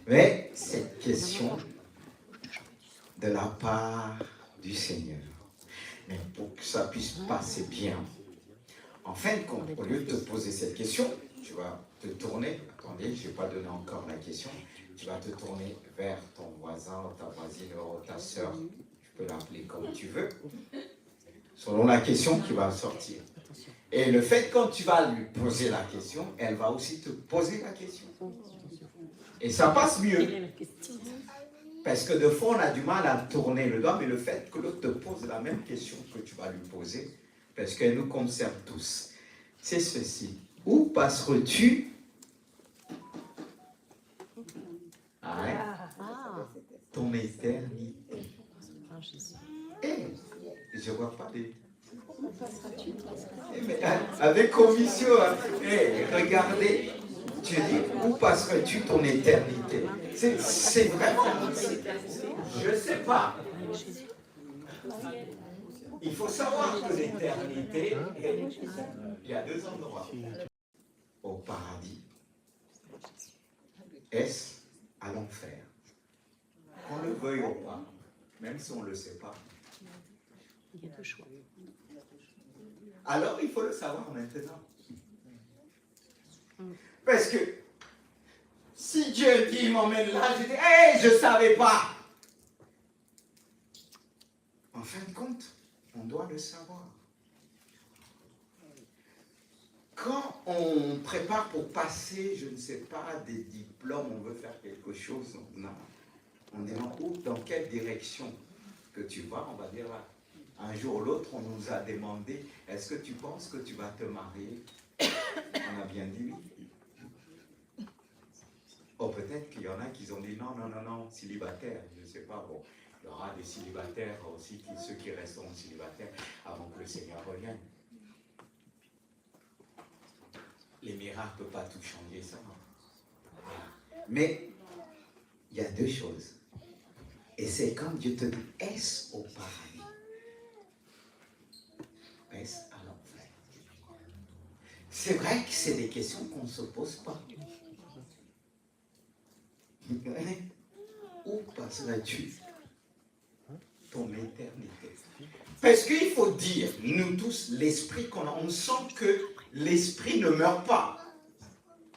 Mais cette question de la part du Seigneur, mais pour que ça puisse passer bien, en fin de compte, au lieu de te poser cette question, tu vas te tourner, attendez, je n'ai pas donné encore la question, tu vas te tourner vers ton voisin, ta voisine, ta soeur, tu peux l'appeler comme tu veux, selon la question qui va sortir. Et le fait, quand tu vas lui poser la question, elle va aussi te poser la question. Et ça passe mieux. Parce que de fois, on a du mal à tourner le doigt, mais le fait que l'autre te pose la même question que tu vas lui poser, parce qu'elle nous concerne tous, c'est ceci. Où passeras-tu ton éternité? Je ne vois pas des... Mais avec conviction, regardez, tu dis, où passeras-tu ton éternité? C'est vraiment... Je ne sais pas. Il faut savoir que l'éternité, il y a deux endroits. Au paradis. Est-ce à l'enfer? Qu'on le veuille ou pas, même si on ne le sait pas. Il y a deux choix. Alors, il faut le savoir maintenant. Parce que si Dieu dit, il m'emmène là, je dis, hey, je ne savais pas. En fin de compte, on doit le savoir. Quand on prépare pour passer, je ne sais pas, des diplômes, on veut faire quelque chose, on demande où, dans quelle direction que tu vas, on va dire là. Un jour ou l'autre, on nous a demandé, est-ce que tu penses que tu vas te marier? On a bien dit oui. Oh, peut-être qu'il y en a qui ont dit non, célibataire, je ne sais pas, bon. Il y aura des célibataires aussi, ceux qui resteront célibataires avant que le Seigneur revienne. Les miracles ne peuvent pas tout changer, ça. Voilà. Mais il y a deux choses. Et c'est quand Dieu te dit, est-ce au paradis? Est-ce à l'enfer? C'est vrai que c'est des questions qu'on ne se pose pas. Où passeras-tu ton éternité? Parce qu'il faut dire, nous tous, l'esprit qu'on a, on sent que l'esprit ne meurt pas.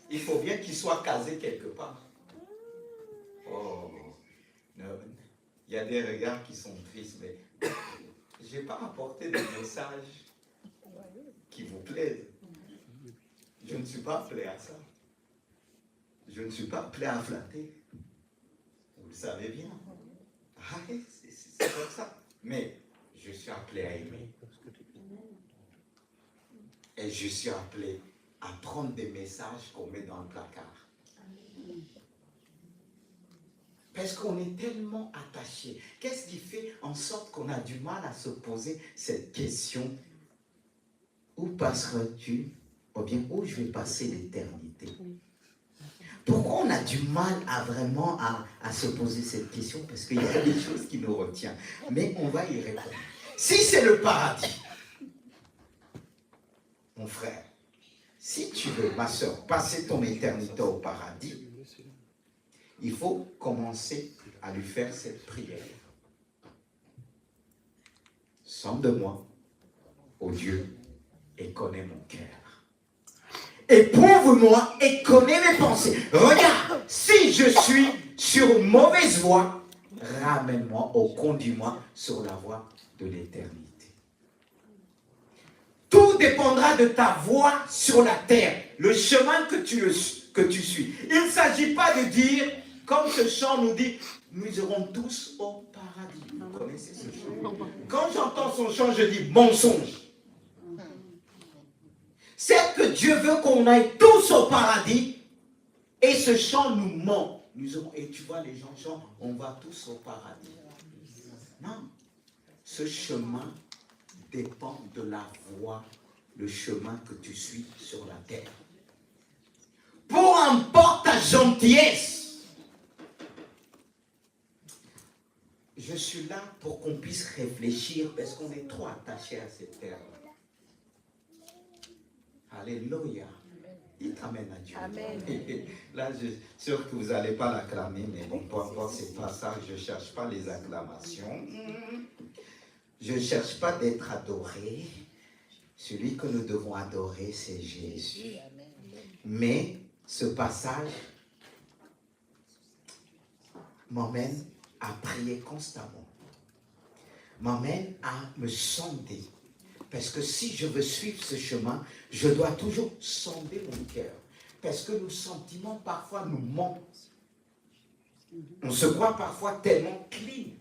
Il faut bien qu'il soit casé quelque part. Oh, il y a des regards qui sont tristes, mais je n'ai pas apporté des messages qui vous plaisent. Je ne suis pas appelé à ça. Je ne suis pas appelé à flatter. Vous le savez bien. Ah, c'est comme ça. Mais je suis appelé à aimer. Et je suis appelé à prendre des messages qu'on met dans le placard. Parce qu'on est tellement attaché. Qu'est-ce qui fait en sorte qu'on a du mal à se poser cette question? Où passeras-tu? Ou bien où je vais passer l'éternité? Pourquoi on a du mal à vraiment à se poser cette question? Parce qu'il y a des choses qui nous retiennent. Mais on va y répondre. Si c'est le paradis, mon frère, si tu veux, ma soeur, passer ton éternité au paradis, il faut commencer à lui faire cette prière. Sonde-moi, ô Dieu, et connais mon cœur. Éprouve-moi et connais mes pensées. Regarde, si je suis sur une mauvaise voie, ramène-moi ou conduis-moi sur la voie de l'éternité. Tout dépendra de ta voie sur la terre, le chemin que tu suis. Il ne s'agit pas de dire, comme ce chant nous dit, nous irons tous au paradis. Vous connaissez ce chant? Quand j'entends son chant, je dis mensonge. C'est que Dieu veut qu'on aille tous au paradis et ce chant nous ment. Et tu vois, les gens chantent, on va tous au paradis. Non. Ce chemin dépend de la voie, le chemin que tu suis sur la terre. Peu importe ta gentillesse, je suis là pour qu'on puisse réfléchir parce qu'on est trop attaché à cette terre. Alléluia. Il t'amène à Dieu. Amen. Là, je suis sûr que vous n'allez pas l'acclamer, mais bon, peu importe, c'est pas ça. Je ne cherche pas les acclamations. Je ne cherche pas d'être adoré. Celui que nous devons adorer, c'est Jésus. Mais ce passage m'emmène à prier constamment. M'emmène à me sonder. Parce que si je veux suivre ce chemin, je dois toujours sonder mon cœur. Parce que nos sentiments, parfois, nous manquent. On se croit parfois tellement clean.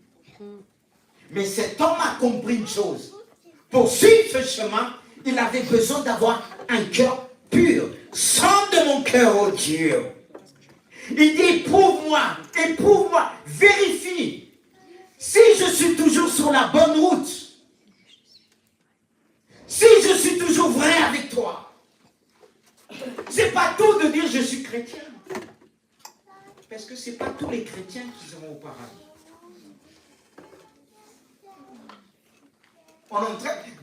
Mais cet homme a compris une chose. Pour suivre ce chemin, il avait besoin d'avoir un cœur pur. Sonde mon cœur, oh Dieu. Il dit, éprouve-moi, vérifie. Si je suis toujours sur la bonne route, si je suis toujours vrai avec toi, c'est pas tout de dire je suis chrétien. Parce que c'est pas tous les chrétiens qui seront au paradis.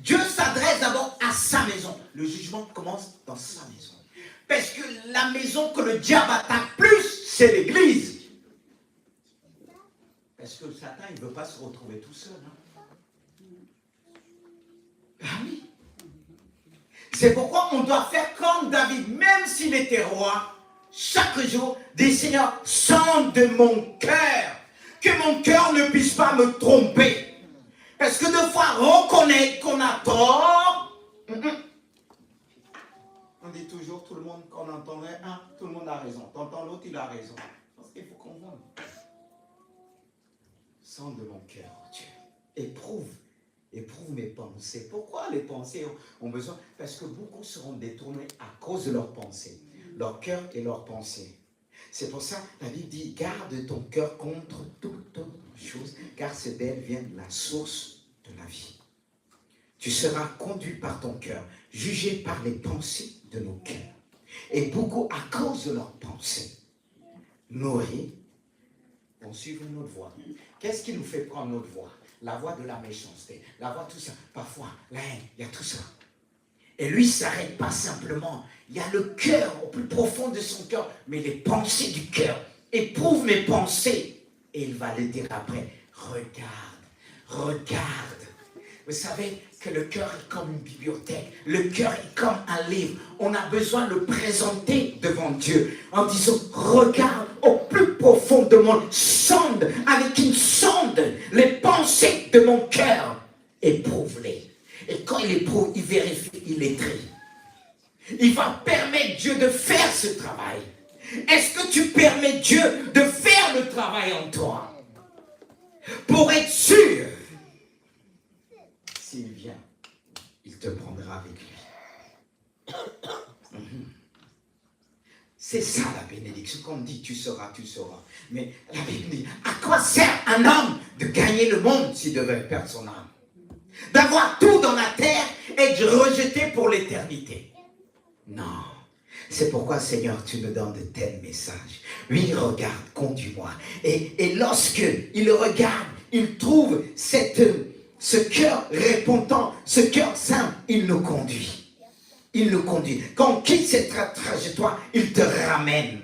Dieu s'adresse d'abord à sa maison. Le jugement commence dans sa maison. Parce que la maison que le diable attaque plus, c'est l'église. Parce que Satan, il ne veut pas se retrouver tout seul. Ah oui. C'est pourquoi on doit faire comme David, même s'il était roi, chaque jour, des Seigneur, sonde mon cœur, que mon cœur ne puisse pas me tromper. Parce que deux fois, reconnaître qu'on a tort, on dit toujours, tout le monde, qu'on entendrait un, tout le monde a raison. T'entends l'autre, il a raison. Parce qu'il faut comprendre. Sonde mon cœur, Dieu. Éprouve mes pensées. Pourquoi les pensées ont besoin? Parce que beaucoup seront détournés à cause de leurs pensées. Leur cœur et leurs pensées. C'est pour ça, la Bible dit, garde ton cœur contre toute chose, car c'est d'elle vient la source de la vie. Tu seras conduit par ton cœur, jugé par les pensées de nos cœurs. Et beaucoup, à cause de leurs pensées, nourris, vont suivre notre voie. Qu'est-ce qui nous fait prendre notre voie? La voie de la méchanceté, la voie tout ça. Parfois, la haine, il y a tout ça. Et lui, il ne s'arrête pas simplement. Il y a le cœur, au plus profond de son cœur, mais les pensées du cœur. Éprouve mes pensées. Et il va le dire après, regarde. Vous savez que le cœur est comme une bibliothèque. Le cœur est comme un livre. On a besoin de le présenter devant Dieu en disant, regarde au plus profond de mon sonde, avec une sonde, les pensées de mon cœur. Éprouve-les. Et quand il éprouve, il vérifie, il les trie. Il va permettre Dieu de faire ce travail. Est-ce que tu permets Dieu de faire le travail en toi? Pour être sûr, s'il vient, il te prendra avec lui. C'est ça la bénédiction. Comme dit, tu sauras. Mais la Bible dit, à quoi sert un homme de gagner le monde s'il devait perdre son âme? D'avoir tout dans la terre et de rejeter pour l'éternité. Non. C'est pourquoi, Seigneur, tu me donnes de tels messages. Lui, il regarde, conduis-moi. Et lorsque il regarde, il trouve ce cœur répondant, ce cœur saint, il nous conduit. Il nous conduit. Quand on quitte cette trajectoire, il te ramène.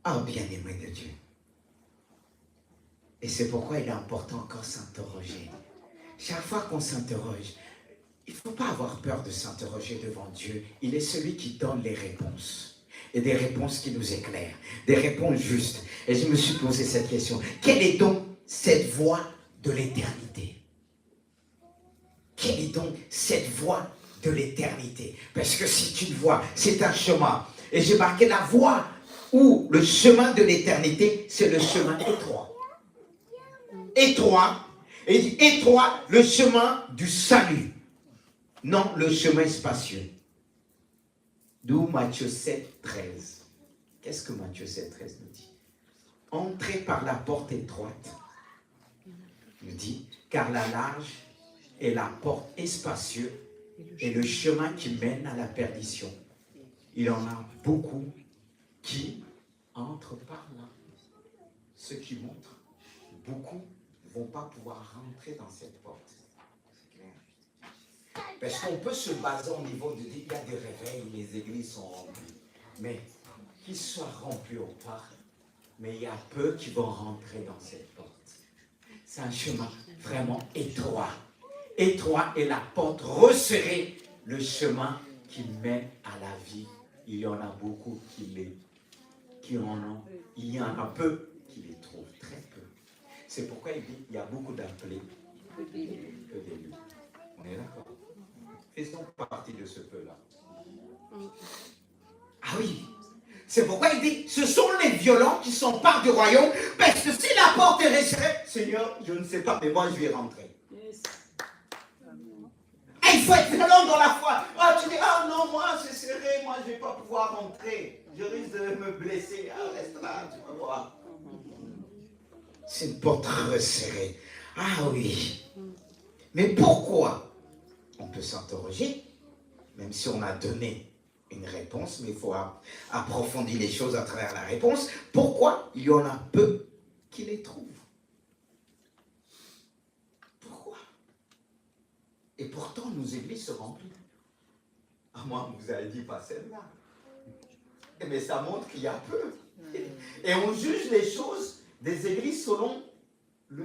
Oh, bien-aimé de Dieu. Et c'est pourquoi il est important encore s'interroger. Chaque fois qu'on s'interroge, il ne faut pas avoir peur de s'interroger devant Dieu. Il est celui qui donne les réponses. Et des réponses qui nous éclairent. Des réponses justes. Et je me suis posé cette question. Quelle est donc cette voie de l'éternité? Quelle est donc cette voie de l'éternité? Parce que c'est une voie, c'est un chemin. Et j'ai marqué la voie où le chemin de l'éternité, c'est le chemin étroit. Étroit. Et il dit étroit, le chemin du salut. Non, le chemin spacieux. D'où Matthieu 7, 13. Qu'est-ce que Matthieu 7, 13 nous dit? Entrez par la porte étroite. Il nous dit, car la large est la porte est spacieux et le chemin qui mène à la perdition. Il en a beaucoup qui entrent par là. Ceux qui montrent, beaucoup ne vont pas pouvoir rentrer dans cette porte. C'est clair. Parce qu'on peut se baser au niveau de dire, il y a des réveils, les églises sont remplies. mais qu'il soit rempli au pas, mais il y a peu qui vont rentrer dans cette porte. C'est un chemin vraiment étroit. Étroit et la porte resserrée, le chemin qui mène à la vie. Il y en a beaucoup qui en ont. Il y en a peu qui les trouvent, très peu. C'est pourquoi il dit il y a beaucoup d'appelés que d'élus. On est d'accord? Faisons partie de ce peu-là. Ah oui, c'est pourquoi il dit ce sont les violents qui s'emparent du royaume, parce que si la porte est resserrée, Seigneur, je ne sais pas, mais moi je vais rentrer. Ah, il faut être violent dans la foi. Ah, tu dis, ah non, moi c'est serré, moi je ne vais pas pouvoir rentrer. Je risque de me blesser. Ah, reste là, tu vas voir. C'est une porte resserrée. Ah oui. Mais pourquoi? On peut s'interroger, même si on a donné une réponse, mais il faut approfondir les choses à travers la réponse. Pourquoi il y en a peu qui les trouvent? Pourquoi? Et pourtant, nos églises se remplissent. Ah, moi, vous avez dit pas celle-là. Mais ça montre qu'il y a peu. Et on juge les choses des églises selon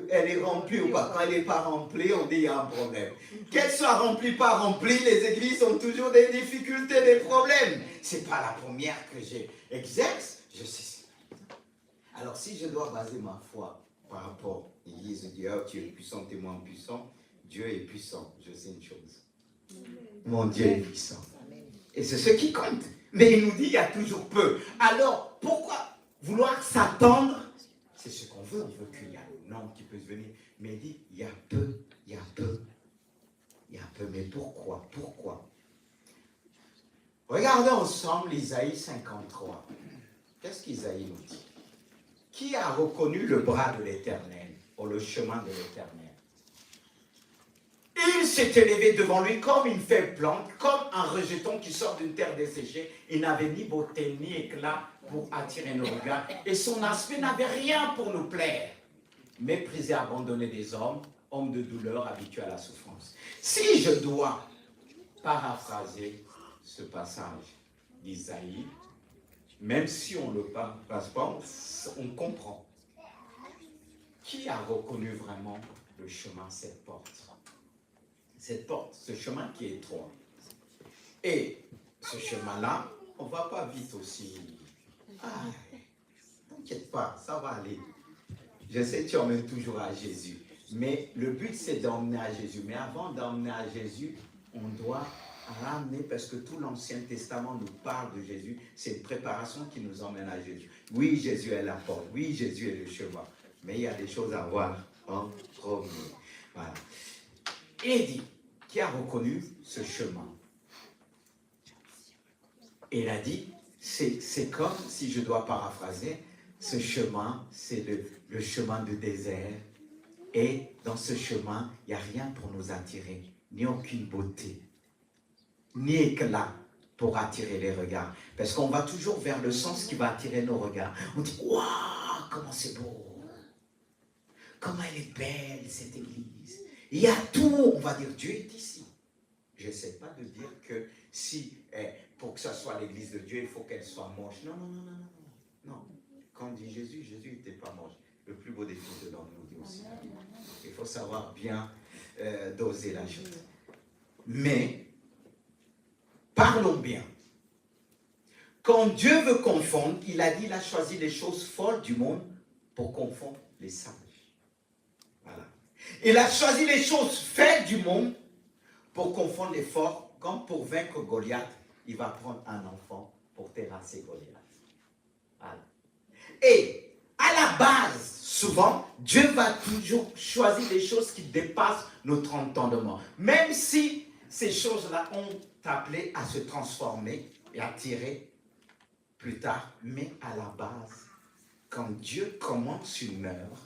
elle est remplie ou pas. Quand elle n'est pas remplie, on dit qu'il y a un problème. Qu'elle soit remplie ou pas remplie, les églises ont toujours des difficultés, des problèmes. Ce n'est pas la première que j'exerce, je sais. Alors si je dois baser ma foi par rapport à l'église de Dieu, tu es puissant, témoin puissant, Dieu est puissant, je sais une chose. Mon Dieu est puissant. Et c'est ce qui compte. Mais il nous dit qu'il y a toujours peu. Alors, pourquoi vouloir s'attendre? C'est ce qu'on veut. On veut qu'il y ait un nom qui peut venir. Mais il dit, il y a peu, il y a peu. Il y a peu. Mais pourquoi? Pourquoi? Regardons ensemble Isaïe 53. Qu'est-ce qu'Isaïe nous dit? Qui a reconnu le bras de l'Éternel, ou le chemin de l'Éternel? Il s'est élevé devant lui comme une faible plante, comme un rejeton qui sort d'une terre desséchée. Il n'avait ni beauté ni éclat pour attirer nos regards. Et son aspect n'avait rien pour nous plaire. Méprisé, abandonné des hommes, homme de douleur, habitué à la souffrance. Si je dois paraphraser ce passage d'Isaïe, même si on ne le passe pas, on comprend. Qui a reconnu vraiment le chemin, cette porte? Cette porte, ce chemin qui est étroit. Et ce chemin-là, on ne va pas vite aussi. Ah, t'inquiète pas, ça va aller. Je sais que tu emmènes toujours à Jésus. Mais le but, c'est d'emmener à Jésus. Mais avant d'emmener à Jésus, on doit ramener, parce que tout l'Ancien Testament nous parle de Jésus. C'est une préparation qui nous emmène à Jésus. Oui, Jésus est la porte. Oui, Jésus est le chemin. Mais il y a des choses à voir en premier. Voilà. Et il dit, qui a reconnu ce chemin? Et il a dit, c'est comme, si je dois paraphraser, ce chemin, c'est le chemin de désert. Et dans ce chemin, il n'y a rien pour nous attirer, ni aucune beauté, ni éclat pour attirer les regards. Parce qu'on va toujours vers le sens qui va attirer nos regards. On dit, waouh, comment c'est beau! Comment elle est belle, cette église! Il y a tout, on va dire, Dieu est ici. Je n'essaie pas de dire que si, pour que ça soit l'église de Dieu, il faut qu'elle soit moche. Non, non, non, non, non. Non. Quand on dit Jésus, Jésus n'était pas moche. Le plus beau des fils de l'homme nous dit aussi. Il faut savoir bien doser la chose. Mais, parlons bien. Quand Dieu veut confondre, il a dit, il a choisi les choses folles du monde pour confondre les sages. Voilà. Il a choisi les choses faibles du monde pour confondre les forts, comme pour vaincre Goliath, il va prendre un enfant pour terrasser Goliath. Voilà. Et à la base, souvent, Dieu va toujours choisir des choses qui dépassent notre entendement. Même si ces choses-là ont appelé à se transformer et à tirer plus tard. Mais à la base, quand Dieu commence une œuvre,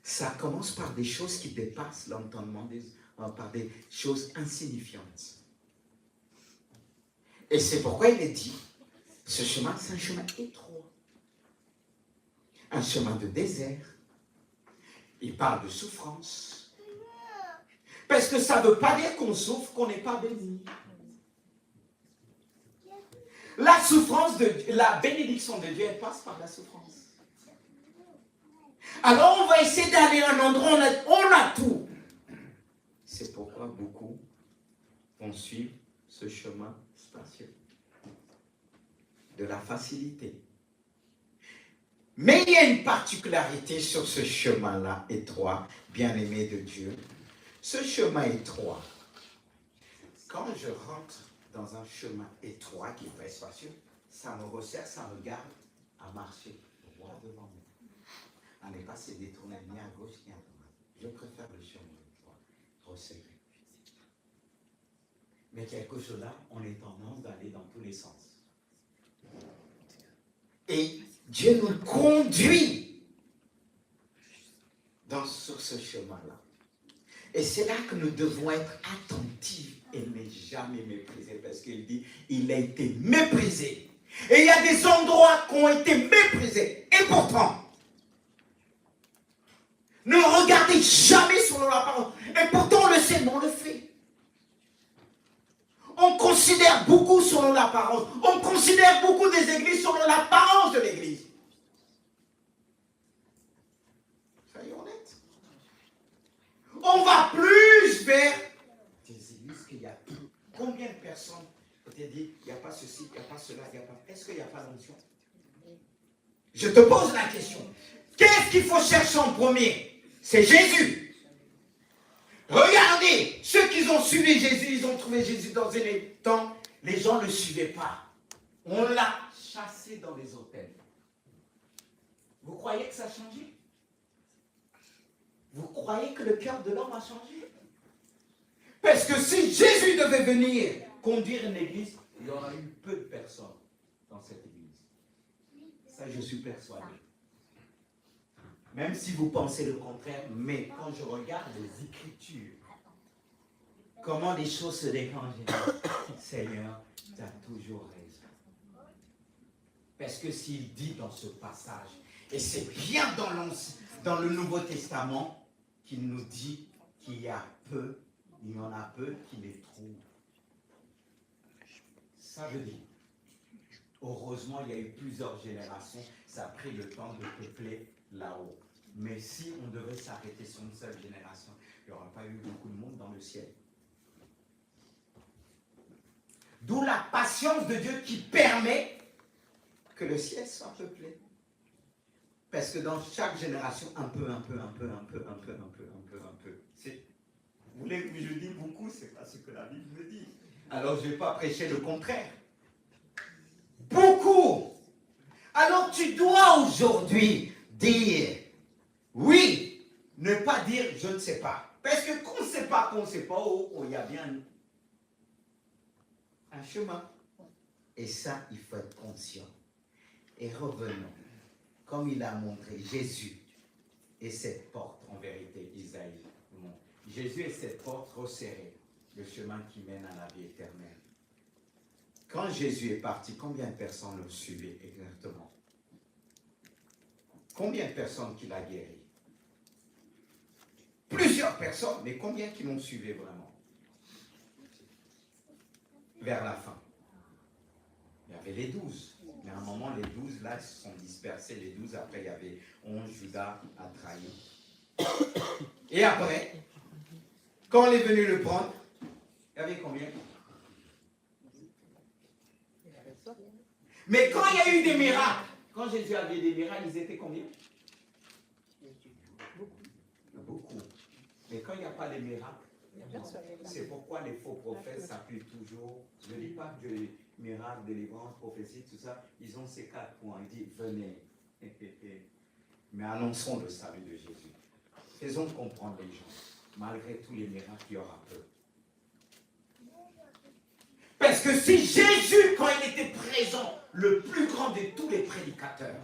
ça commence par des choses qui dépassent l'entendement par des choses insignifiantes. Et c'est pourquoi il est dit, ce chemin, c'est un chemin étroit. Un chemin de désert. Il parle de souffrance. Parce que ça ne veut pas dire qu'on souffre, qu'on n'est pas béni. La souffrance la bénédiction de Dieu, elle passe par la souffrance. Alors on va essayer d'aller à un endroit où on a tout. C'est pourquoi beaucoup vont suivre ce chemin spacieux de la facilité. Mais il y a une particularité sur ce chemin-là étroit, bien-aimé de Dieu. Ce chemin étroit, quand je rentre dans un chemin étroit qui est très spacieux, ça me resserre, ça me garde à marcher droit devant moi. À ne pas se détourner ni à gauche ni à droite. Je préfère le chemin étroit, resserré. Mais quelque chose là, on a tendance d'aller dans tous les sens. Et Dieu nous conduit sur ce chemin-là. Et c'est là que nous devons être attentifs et ne jamais mépriser. Parce qu'il dit, il a été méprisé. Et il y a des endroits qui ont été méprisés. Et pourtant, ne regardez jamais sur la parole. Et pourtant, on le sait, mais on le fait. On considère beaucoup selon la parole. On considère beaucoup des églises selon l'apparence de l'église. Soyons honnêtes. On va plus vers des églises qu'il y a tout. Combien de personnes peut-être dit, il n'y a pas ceci, il n'y a pas cela, il n'y a pas. Est-ce qu'il n'y a pas d'onction? Je te pose la question. Qu'est-ce qu'il faut chercher en premier? C'est Jésus. Regardez, ceux qui ont suivi Jésus, ils ont trouvé Jésus dans un temps, les gens ne le suivaient pas. On l'a chassé dans les hôtels. Vous croyez que ça a changé? Vous croyez que le cœur de l'homme a changé? Parce que si Jésus devait venir conduire une église, il y aurait eu peu de personnes dans cette église. Ça, je suis persuadé. Même si vous pensez le contraire, mais quand je regarde les Écritures, comment les choses se déclenchent, Seigneur, tu as toujours raison. Parce que s'il dit dans ce passage, et c'est bien dans le Nouveau Testament, qu'il nous dit qu'il y a peu, il y en a peu qui les trouvent. Ça veut dire, heureusement, il y a eu plusieurs générations, ça a pris le temps de peupler là-haut. Mais si on devait s'arrêter sur une seule génération, il n'y aurait pas eu beaucoup de monde dans le ciel. D'où la patience de Dieu qui permet que le ciel soit peuplé. Parce que dans chaque génération, un peu. Vous voulez que je dise beaucoup, c'est pas ce que la Bible me dit. Alors je ne vais pas prêcher le contraire. Beaucoup. Alors tu dois aujourd'hui dire oui, ne pas dire je ne sais pas. Parce que qu'on ne sait pas, il y a bien un chemin. Et ça, il faut être conscient. Et revenons, comme il a montré Jésus et cette porte, en vérité, Isaïe. Jésus et cette porte resserrée, le chemin qui mène à la vie éternelle. Quand Jésus est parti, combien de personnes le suivaient exactement? Combien de personnes qu'il a guéri? Plusieurs personnes, mais combien qui l'ont suivi vraiment? Vers la fin. Il y avait les 12. Mais à un moment, les 12, là, ils se sont dispersés. Les 12, après, il y avait 11, Judas a trahi. Et après, quand on est venu le prendre, il y avait combien? Mais quand il y a eu des miracles, quand Jésus avait des miracles, ils étaient combien? Beaucoup. Mais quand il n'y a pas de miracles, c'est pourquoi les faux prophètes s'appuient toujours. Je ne dis pas que les miracles, délivrance, prophétie, tout ça, ils ont ces 4 points. Ils disent, venez. Mais annonçons le salut de Jésus. Faisons comprendre les gens. Malgré tous les miracles, il y aura peu. Parce que si Jésus, quand il était présent, le plus grand de tous les prédicateurs,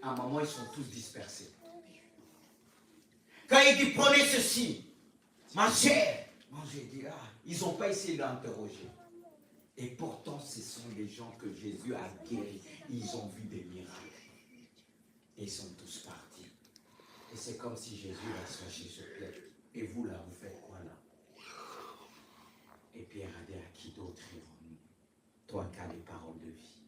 à un moment, ils sont tous dispersés. Quand il dit, prenez ceci, ma chère, mangez, il dit, ils n'ont pas essayé d'interroger. Et pourtant, ce sont les gens que Jésus a guéris. Ils ont vu des miracles. Et ils sont tous partis. Et c'est comme si Jésus a soigné ce plaît. Et vous, là, vous faites quoi, là? Et Pierre a dit, à qui d'autre irons-nous? toi qui as les paroles de vie.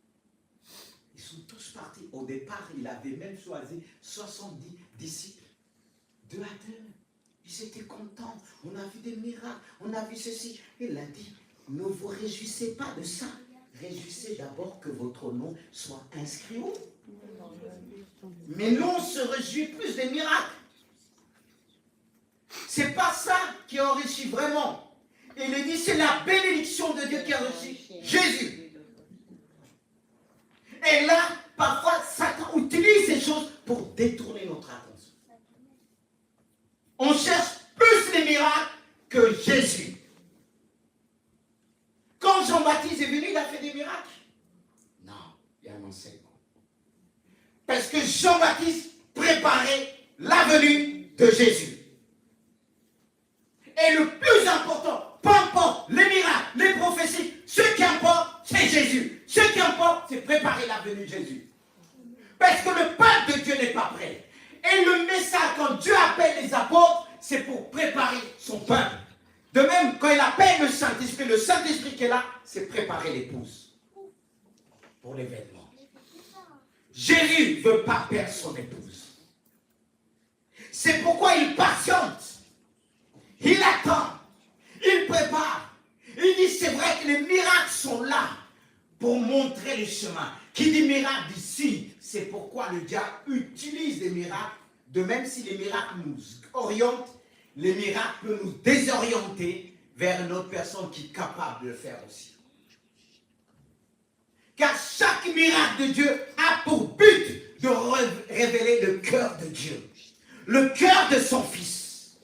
Ils sont tous partis. Au départ, il avait même choisi 70 disciples, 2 à 2. Ils étaient contents. On a vu des miracles, on a vu ceci. Il a dit, ne vous réjouissez pas de ça. Réjouissez d'abord que votre nom soit inscrit où? Mais nous, on se réjouit plus des miracles. C'est pas ça qui enrichit vraiment. Il dit, c'est la bénédiction de Dieu qui enrichit Jésus. Et là, parfois, Satan utilise ces choses pour détourner notre attention. On cherche plus les miracles que Jésus. Quand Jean-Baptiste est venu, il a fait des miracles? Non, il y a un enseignement. Parce que Jean-Baptiste préparait la venue de Jésus. Et le plus important, peu importe les miracles, les prophéties, ce qui importe, c'est Jésus. Ce qui importe, c'est préparer la venue de Jésus. Parce que le peuple de Dieu n'est pas prêt. Et le message, quand Dieu appelle les apôtres, c'est pour préparer son peuple. De même, quand il appelle le Saint-Esprit qui est là, c'est préparer l'épouse pour l'événement. Jésus ne veut pas perdre son épouse. C'est pourquoi il patiente. Il attend. Il prépare. Il dit, c'est vrai que les miracles sont là pour montrer le chemin. Qui dit miracle dit signe. C'est pourquoi le diable utilise les miracles. De même si les miracles nous orientent, les miracles peuvent nous désorienter vers une autre personne qui est capable de le faire aussi. Car chaque miracle de Dieu a pour but de révéler le cœur de Dieu. Le cœur de son Fils.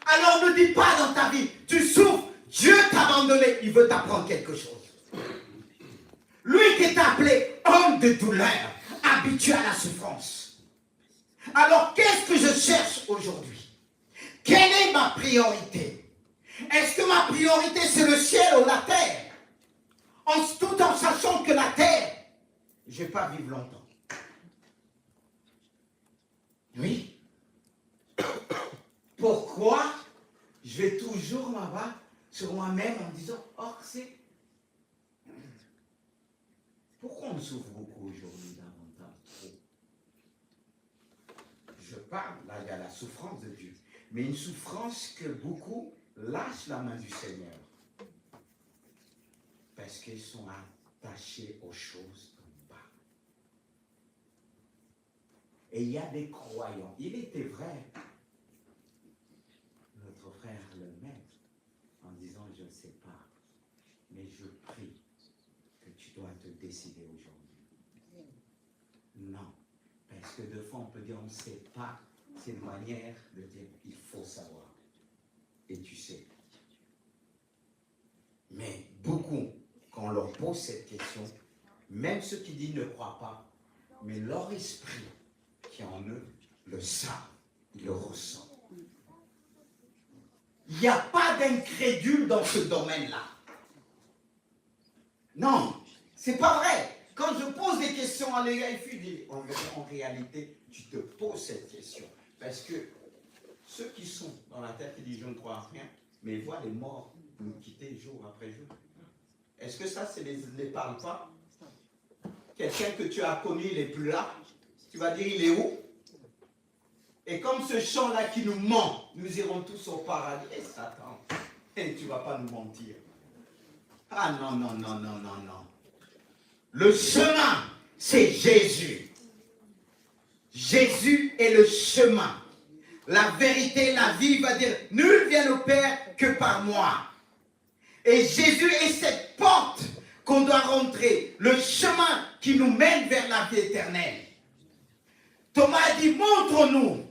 Alors ne dis pas dans ta vie, tu souffres, Dieu t'a abandonné, il veut t'apprendre quelque chose. Lui qui t'a appelé homme de douleur, habitué à la souffrance. Alors qu'est-ce que je cherche aujourd'hui? Quelle est ma priorité? Est-ce que ma priorité c'est le ciel ou la terre? Tout en sachant que la terre, je ne vais pas vivre longtemps. Oui. Pourquoi je vais toujours m'abattre sur moi-même en me disant, oh, c'est... Pourquoi on souffre beaucoup aujourd'hui davantage? Je parle, là il y a la souffrance de Dieu, mais une souffrance que beaucoup lâchent la main du Seigneur. Parce qu'ils sont attachés aux choses d'en bas. Et il y a des croyants. Il était vrai. Notre frère le maître, en disant, je ne sais pas, mais je prie que tu dois te décider aujourd'hui. Non. Parce que deux fois, on peut dire, on ne sait pas. C'est une manière de dire, il faut savoir. Et tu sais. Mais beaucoup, quand on leur pose cette question, même ceux qui disent ne croient pas, mais leur esprit qui est en eux le savent, ils le ressentent. Il n'y a pas d'incrédule dans ce domaine-là. Non, c'est pas vrai. Quand je pose des questions à l'EFU, en réalité, tu te poses cette question. Parce que ceux qui sont dans la tête, ils disent je ne crois à rien, mais ils voient les morts nous quitter jour après jour. Est-ce que ça, c'est les parle pas? Quelqu'un que tu as connu, il n'est plus là. Tu vas dire, il est où? Et comme ce chant-là qui nous ment, nous irons tous au paradis. Et Satan, et tu ne vas pas nous mentir. Ah non, non, non, non, non, non. Le chemin, c'est Jésus. Jésus est le chemin. La vérité, la vie va dire, nul vient au Père que par moi. Et Jésus est cette porte qu'on doit rentrer, le chemin qui nous mène vers la vie éternelle. Thomas a dit, montre-nous.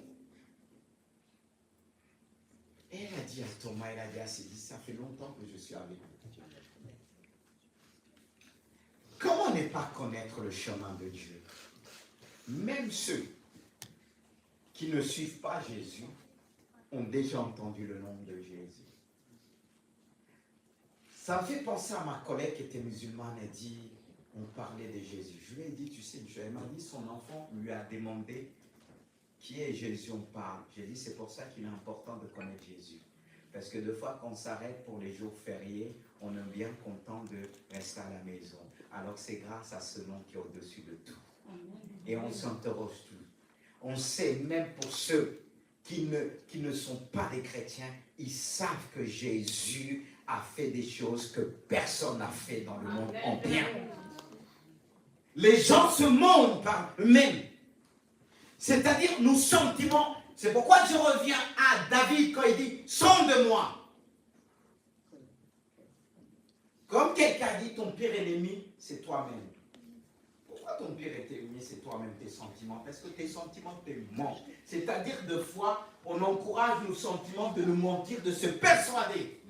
Et elle a dit à Thomas, elle a dit à Céline, ça fait longtemps que je suis avec vous. Comment ne pas connaître le chemin de Dieu? Même ceux qui ne suivent pas Jésus ont déjà entendu le nom de Jésus. Ça me fait penser à ma collègue qui était musulmane et dit, on parlait de Jésus. Je lui ai dit, tu sais, elle m'a dit, son enfant lui a demandé qui est Jésus, on parle. J'ai dit, c'est pour ça qu'il est important de connaître Jésus. Parce que deux fois qu'on s'arrête pour les jours fériés, on est bien content de rester à la maison. Alors c'est grâce à ce nom qui est au-dessus de tout. Et on s'interroge tout. On sait même pour ceux qui ne sont pas des chrétiens, ils savent que Jésus a fait des choses que personne n'a fait dans le monde en bien. Les gens se montrent par eux-mêmes. C'est-à-dire nos sentiments. C'est pourquoi je reviens à David quand il dit « sonde-moi ». Comme quelqu'un dit, ton pire ennemi, c'est toi-même. Pourquoi ton pire ennemi, c'est toi-même, tes sentiments? Parce que tes sentiments te mentent. C'est-à-dire, deux fois, on encourage nos sentiments de nous mentir, de se persuader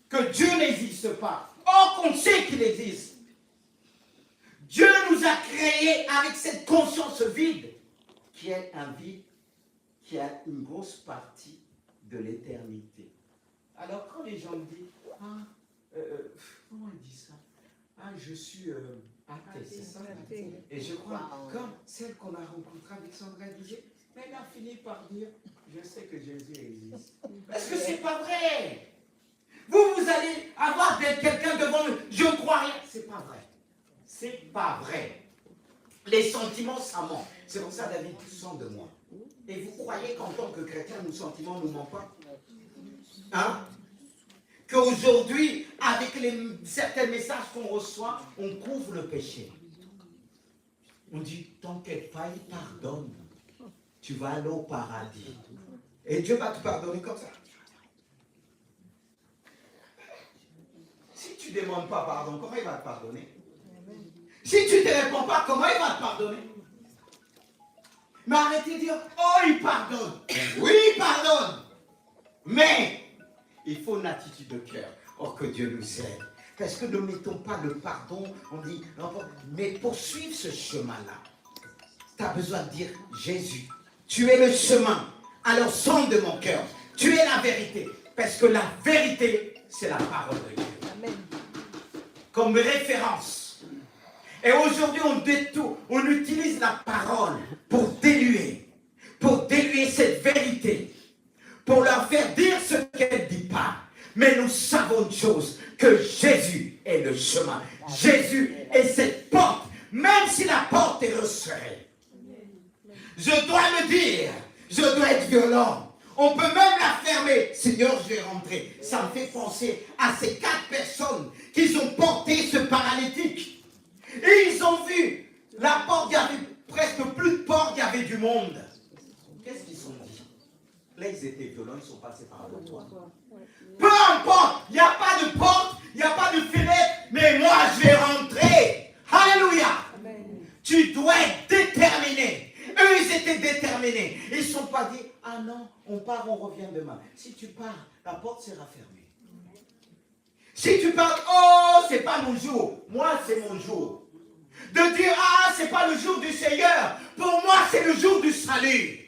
que Dieu n'existe pas. Or qu'on sait qu'il existe. Dieu nous a créés avec cette conscience vide, qui est un vide, qui a une grosse partie de l'éternité. Alors quand les gens me disent, comment on dit ça? Je suis athée, c'est ça? Et je crois, comme celle qu'on a rencontrée avec Sandra disait, mais elle a fini par dire, je sais que Jésus existe. Parce que c'est pas vrai. Vous allez avoir quelqu'un devant vous, je ne crois rien. C'est pas vrai. C'est pas vrai. Les sentiments, ça ment. C'est pour ça, David, tu sens de moi. Et vous croyez qu'en tant que chrétien, nos sentiments ne mentent pas? Hein? Qu'aujourd'hui, avec certains messages qu'on reçoit, on couvre le péché. On dit, t'inquiète pas, il pardonne. Tu vas aller au paradis. Et Dieu va te pardonner comme ça. Si tu ne demandes pas pardon, comment il va te pardonner? Si tu ne te réponds pas, comment il va te pardonner? Mais arrêtez de dire, oh, il pardonne. Oui, il pardonne. Mais il faut une attitude de cœur. Oh, que Dieu nous aide. Parce que ne mettons pas le pardon, on dit, non, mais pour suivre ce chemin-là, tu as besoin de dire, Jésus, tu es le chemin. Alors sonde de mon cœur. Tu es la vérité. Parce que la vérité, c'est la parole de Dieu. Amen. Comme référence. Et aujourd'hui, on utilise la parole pour déluer cette vérité, pour leur faire dire ce qu'elle ne dit pas. Mais nous savons une chose, que Jésus est le chemin. Jésus est cette porte, même si la porte est resserrée. Je dois le dire, je dois être violent. On peut même la fermer. Seigneur, je vais rentrer. Ça me fait penser à ces 4 personnes qui ont porté ce paralytique. Et ils ont vu la porte, il y avait presque plus de porte, il y avait du monde. Qu'est-ce qu'ils ont dit? Là, ils étaient violents, ils sont passés par le toit. Peu importe, il n'y a pas de porte, il n'y a pas de fenêtre, mais moi, je vais rentrer. Alléluia. Amen. Tu dois être déterminé. Eux, ils étaient déterminés. Ils ne sont pas dit, ah non, on part, on revient demain. Si tu pars, la porte sera fermée. Si tu parles, oh, c'est pas mon jour. Moi, c'est mon jour. De dire, ah, c'est pas le jour du Seigneur. Pour moi, c'est le jour du salut.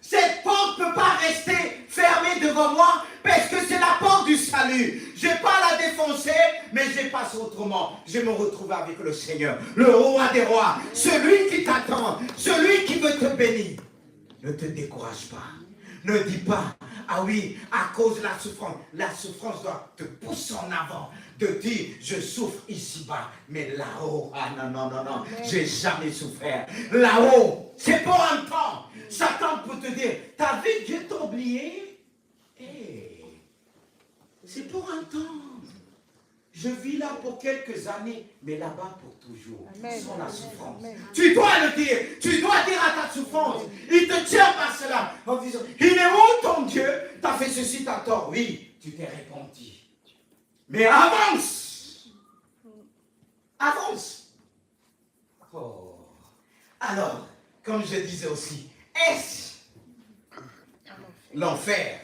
Cette porte ne peut pas rester fermée devant moi parce que c'est la porte du salut. Je n'ai pas à la défoncer, mais je passe autrement. Je me retrouve avec le Seigneur, le roi des rois, celui qui t'attend, celui qui veut te bénir. Ne te décourage pas. Ne dis pas, ah oui, à cause de la souffrance doit te pousser en avant. De dire, je souffre ici-bas, mais là-haut, ah non, j'ai jamais souffert. Là-haut, c'est pour un temps. Satan peut te dire, t'as vu Dieu t'a oublié? C'est pour un temps. Je vis là pour quelques années, mais là-bas pour toujours, sans la souffrance. Amen. Tu dois le dire, tu dois dire à ta souffrance. Il te tient par cela en disant, il est où ton Dieu? T'as fait ceci, t'as tort. Oui, tu t'es repenti. Mais avance. Avance. Oh. Alors, comme je disais aussi, est-ce l'enfer?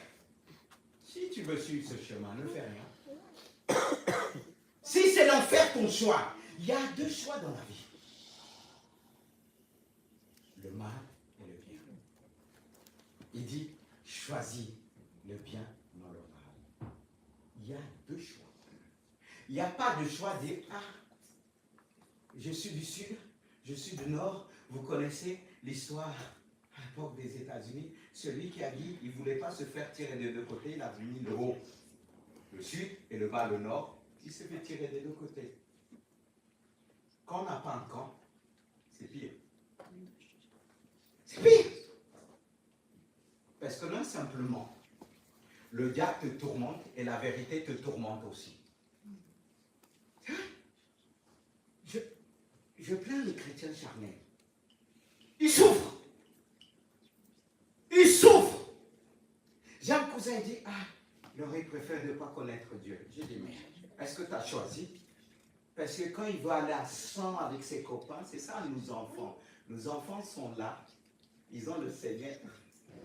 Si tu veux suivre ce chemin, ne fais rien. Si c'est l'enfer ton choix, il y a 2 choix dans la vie. Le mal et le bien. Il dit, choisis le bien, non le mal. Il y a 2 choix. Il n'y a pas de choix de dire, ah, je suis du sud, je suis du nord, vous connaissez l'histoire l'époque des États-Unis, celui qui a dit qu'il ne voulait pas se faire tirer des deux côtés, il a mis le haut, le sud et le bas, le nord, il se fait tirer des deux côtés. Quand on n'a pas un camp, c'est pire. C'est pire. Parce que là, simplement, le diable te tourmente et la vérité te tourmente aussi. Je plains les chrétiens charnels. Ils souffrent. Ils souffrent. J'ai un cousin qui dit, il aurait préféré ne pas connaître Dieu. J'ai dit, mais est-ce que tu as choisi? Parce que quand il veut aller à 100 avec ses copains, c'est ça nos enfants. Nos enfants sont là. Ils ont le Seigneur.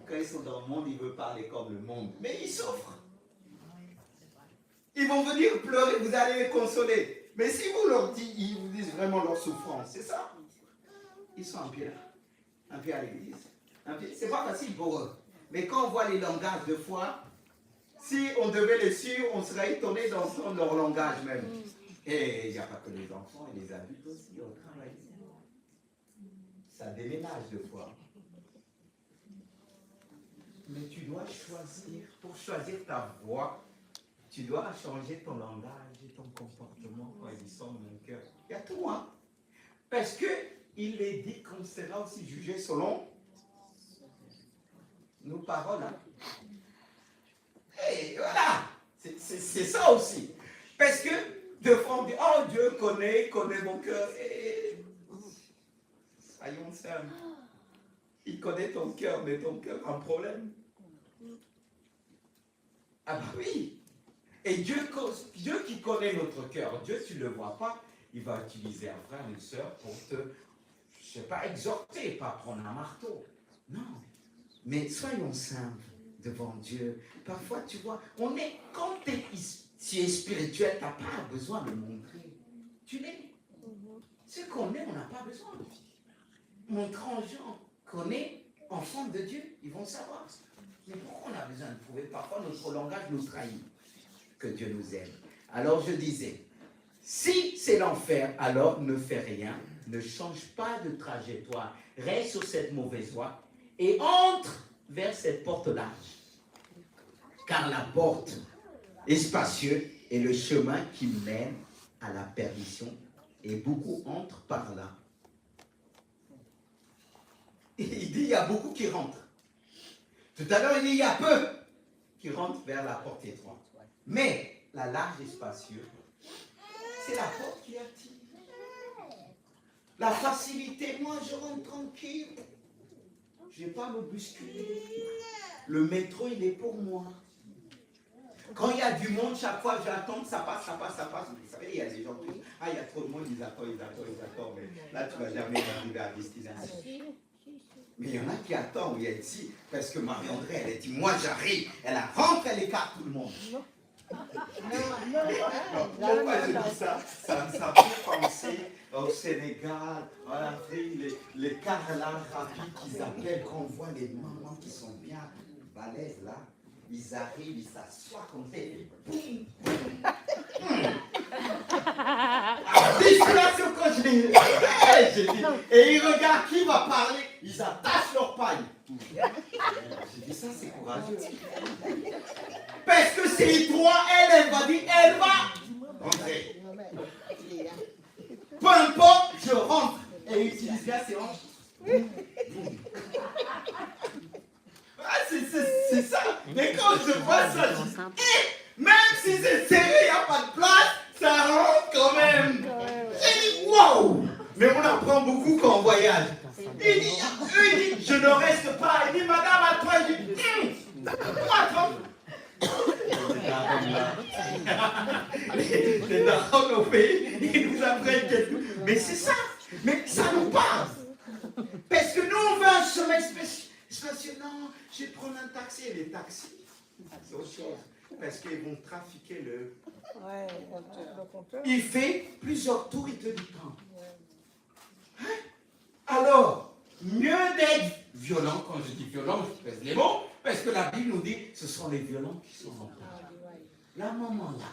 Quand ils sont dans le monde, ils veulent parler comme le monde. Mais ils souffrent. Ils vont venir pleurer, vous allez les consoler. Mais si vous leur dites, ils vous disent vraiment leur souffrance, c'est ça. Ils sont un pied à l'église. C'est pas facile pour eux. Mais quand on voit les langages de foi, si on devait les suivre, on serait étonné d'entendre leur langage même. Et il n'y a pas que les enfants, et les adultes aussi au travail. Ça déménage de foi. Mais tu dois choisir, pour choisir ta voie, tu dois changer ton langage et ton comportement quand ils sont dans mon cœur. Il y a tout, hein. Parce qu'il est dit qu'on sera aussi jugé selon nos paroles. Hein. Et voilà, c'est ça aussi. Parce que de fois on dit, oh Dieu connaît mon cœur. Et soyons simples. Il connaît ton cœur, mais ton cœur a un problème. Ah bah oui. Et Dieu qui connaît notre cœur, Dieu tu ne le vois pas, il va utiliser un frère, une sœur pour te, je ne sais pas, exhorter, pas prendre un marteau. Non. Mais soyons simples devant Dieu. Parfois, tu vois, quand tu es spirituel, tu n'as pas besoin de montrer. Tu l'es. Ce qu'on est, on n'a pas besoin. Montrant aux gens qu'on est enfant de Dieu, ils vont savoir. Mais pourquoi on a besoin de prouver? Parfois, notre langage nous trahit. Que Dieu nous aime. Alors je disais, si c'est l'enfer, alors ne fais rien, ne change pas de trajectoire, reste sur cette mauvaise voie et entre vers cette porte large. Car la porte est spacieuse et le chemin qui mène à la perdition et beaucoup entrent par là. Et il dit, il y a beaucoup qui rentrent. Tout à l'heure, il dit, il y a peu qui rentrent vers la porte étroite. Mais la large et spacieuse, c'est la porte qui attire. La facilité, moi je rentre tranquille. Je n'ai pas à me bousculer. Le métro, il est pour moi. Quand il y a du monde, chaque fois j'attends, ça passe. Vous savez, il y a des gens qui disent, il y a trop de monde, ils attendent. Mais là, tu ne vas jamais arriver à destination. Mais il y en a qui attendent, il y a ici, parce que Marie-André, elle a dit, moi j'arrive. Elle rentre, elle écarte tout le monde. Pourquoi je dis ça? Ça me fait penser au Sénégal, en Afrique, les cars là rapides qu'ils appellent, quand on voit les mamans qui sont bien balèzes là, ils arrivent, ils s'assoient comme ça, discrétion quand je dis, et ils regardent qui va parler, ils attachent leur paille. J'ai dit ça, c'est courageux. Parce que c'est toi, elle va dire, elle va rentrer. Peu importe, je rentre. Et utilise bien ses hanches. C'est ça. Mais quand je vois ça, je dis, même si c'est serré, il n'y a pas de place, ça rentre quand même. J'ai dit, waouh. Mais on apprend beaucoup quand on voyage. Il dit, je ne reste pas. Il dit, madame, à toi, il dit, attends. Les darons au pays, ils nous apprennent quelque chose. Mais c'est ça. Mais ça nous parle. Parce que nous, on veut un chemin spécial. Non, je vais prendre un taxi. Et les taxis, c'est autre chose. Parce qu'ils vont trafiquer le... Il fait plusieurs tours, il te dit quand. Hein? Alors, mieux d'être violent, quand je dis violent, je pèse les mots, parce que la Bible nous dit, ce sont les violents qui sont en place. La maman là,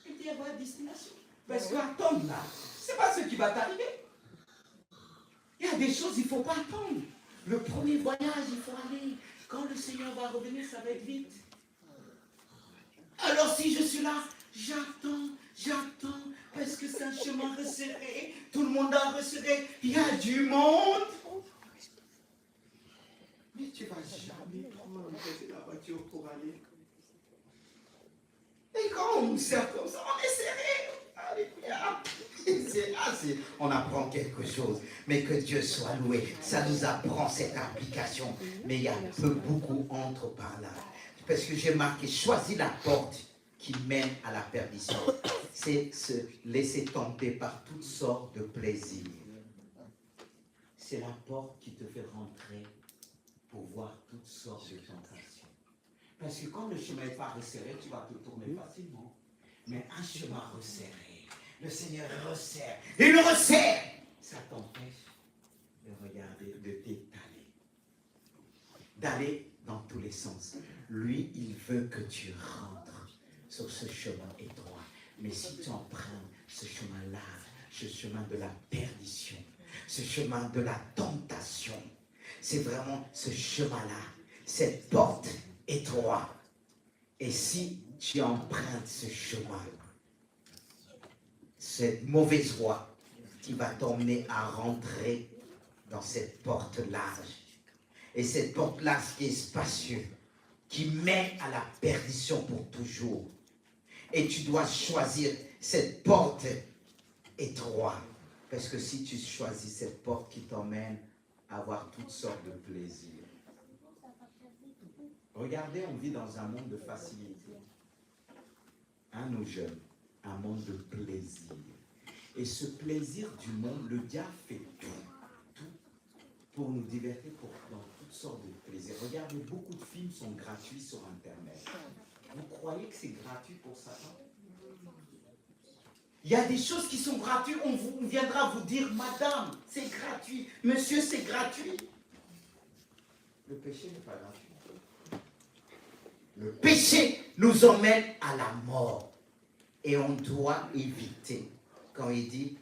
elle dit, elle va à destination. Parce qu'attendre là, c'est pas ce qui va t'arriver. Il y a des choses, il ne faut pas attendre. Le premier voyage, il faut aller. Quand le Seigneur va revenir, ça va être vite. Alors si je suis là, j'attends, parce que c'est un chemin resserré. Tout le monde a resserré. Il y a du monde. Mais tu ne vas jamais prendre la voiture pour aller. Et quand on sert comme ça, on est serré. Alléluia. On apprend quelque chose. Mais que Dieu soit loué. Ça nous apprend cette application. Mais il y a beaucoup entre par là. Parce que j'ai marqué, choisis la porte qui mène à la perdition. C'est se laisser tenter par toutes sortes de plaisirs. C'est la porte qui te fait rentrer pour voir toutes sortes de tentations. Parce que quand le chemin n'est pas resserré, tu vas te tourner facilement. Mais un chemin resserré, le Seigneur resserre. Il le resserre. Ça t'empêche de regarder, de t'étaler. D'aller dans tous les sens. Lui, il veut que tu rentres sur ce chemin étroit. Mais si tu empruntes ce chemin large, ce chemin de la perdition, ce chemin de la tentation, c'est vraiment ce chemin-là, cette porte étroite. Et si tu empruntes ce chemin, cette mauvaise voie qui va t'emmener à rentrer dans cette porte large. Et cette porte large qui est spacieuse, qui mène à la perdition pour toujours. Et tu dois choisir cette porte étroite. Parce que si tu choisis cette porte qui t'emmène à avoir toutes sortes de plaisirs. Regardez, on vit dans un monde de facilité. Hein, nos jeunes, un monde de plaisir. Et ce plaisir du monde, le diable fait tout pour nous divertir dans toutes sortes de plaisirs. Regardez, beaucoup de films sont gratuits sur Internet. Vous croyez que c'est gratuit pour Satan? Il y a des choses qui sont gratuites, on viendra vous dire, madame, c'est gratuit, monsieur, c'est gratuit. Le péché n'est pas gratuit. Le péché nous emmène à la mort. Et on doit éviter, quand il dit,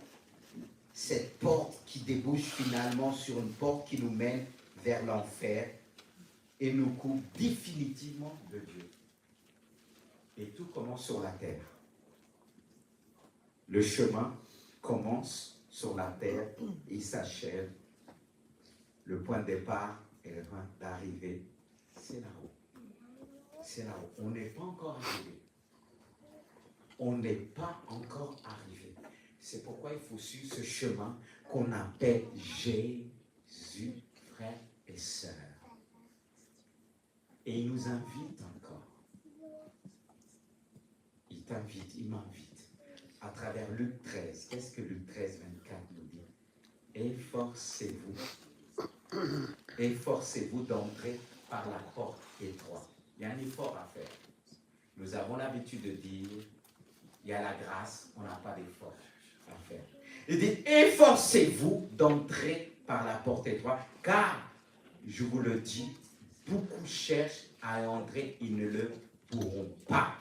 cette porte qui débouche finalement sur une porte qui nous mène vers l'enfer et nous coupe définitivement de Dieu. Et tout commence sur la terre. Le chemin commence sur la terre et il s'achève. Le point de départ et le point d'arrivée, c'est là-haut. C'est là-haut. On n'est pas encore arrivé. On n'est pas encore arrivé. C'est pourquoi il faut suivre ce chemin qu'on appelle Jésus, frères et sœurs. Et il nous invite encore. Il t'invite, il m'invite. À travers Luc 13. Qu'est-ce que Luc 13, 24 nous dit? Efforcez-vous d'entrer par la porte étroite. Il y a un effort à faire. Nous avons l'habitude de dire, il y a la grâce, on n'a pas d'effort à faire. Il dit, efforcez-vous d'entrer par la porte étroite, car, je vous le dis, beaucoup cherchent à entrer, ils ne le pourront pas.